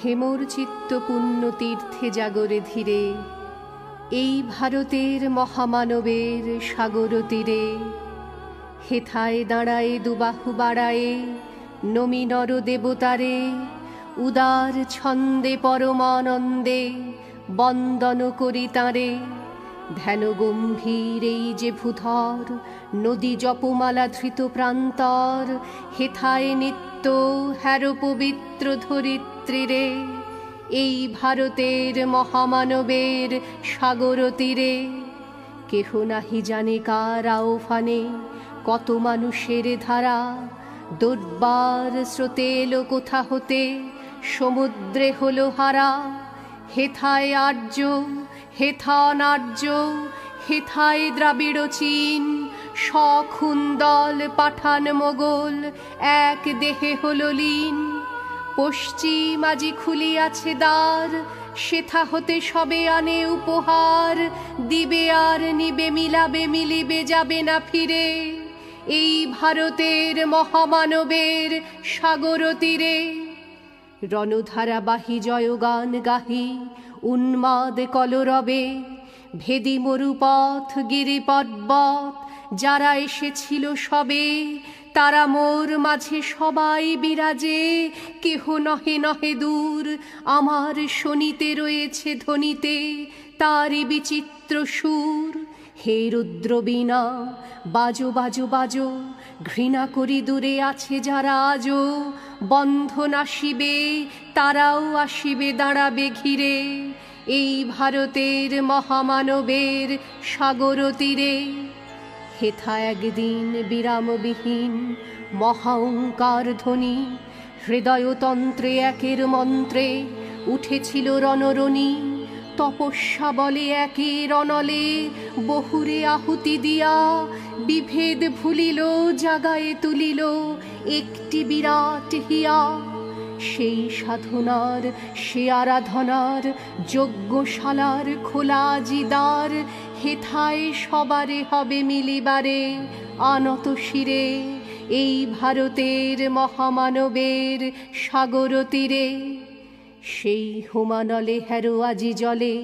হেমর চিত্ত পুণ্য তীর্থে জাগরে ধীরে, এই ভারতের মহামানবের সাগর তীরে। হেথায় দাঁড়ায়ে দুবাহু বাড়ায়ে নমি নর দেবতারে, উদার ছন্দে পরমানন্দে বন্দন করি তাঁরে। ধ্যান গম্ভীর এই যে ভূধর, নদী জপমালা ধৃত প্রান্তর। হেথায় নিত্য হ্যার পবিত্র ধরিত্রীরে, এই ভারতের মহামানবের সাগর তীরে। কেহ নাহি জানে কার আহ্বানে কত মানুষের ধারা, দোর্বার স্রোতে এলো কোথা হতে সমুদ্রে হলো হারা। হেথায় আর্য, হেথা অনার্য, হেথায় দ্রাবিড় চীন, সখুন্দল পাঠান মোগল এক দেহে হলো লীন। পশ্চিম আজি খুলিয়াছে দ্বার, সেথা হতে সবে আনে উপহার। দিবে আর নিবে, মিলাবে মিলিবে, যাবে না ফিরে, এই ভারতের মহামানবের সাগর তীরে। রণধারা বাহি জয়গান গাহি উন্মাদ কলরবে, ভেদি মরুপথ গিরি পর্বত যারা এসেছিল সবে। তারা মোর মাঝে সবাই বিরাজে, কেহ নহে নহে দূর আমার শোনিতে রয়েছে ধ্বনিতে তারি বিচিত্র সুর। হে রুদ্র বীণা বাজো বাজো বাজো, ঘৃণা করি দূরে আছে যারা আজো। বন্ধন আসিবে তারাও আসিবে, দাঁড়াবে ঘিরে, এই ভারতের মহামানবের সাগর তীরে। হেথা একদিন বিরামবিহীন মহা ওঙ্কার ধ্বনি, হৃদয়তন্ত্রে একের মন্ত্রে উঠেছিল রণরণি। তপস্যা বলে একের অনলে বহুরে আহুতি দিয়া, বিভেদ ভুলিল জাগায়ে তুলিল একটি বিরাট হিয়া। সেই সাধনার সে আরাধনার যজ্ঞশালার খোলা আজি দ্বার। হেথায় সবারে হবে মিলিবারে আনত শিরে, এই ভারতের মহামানবের সাগর তীরে। সেই হোমানলে হ্যারো আজি জলে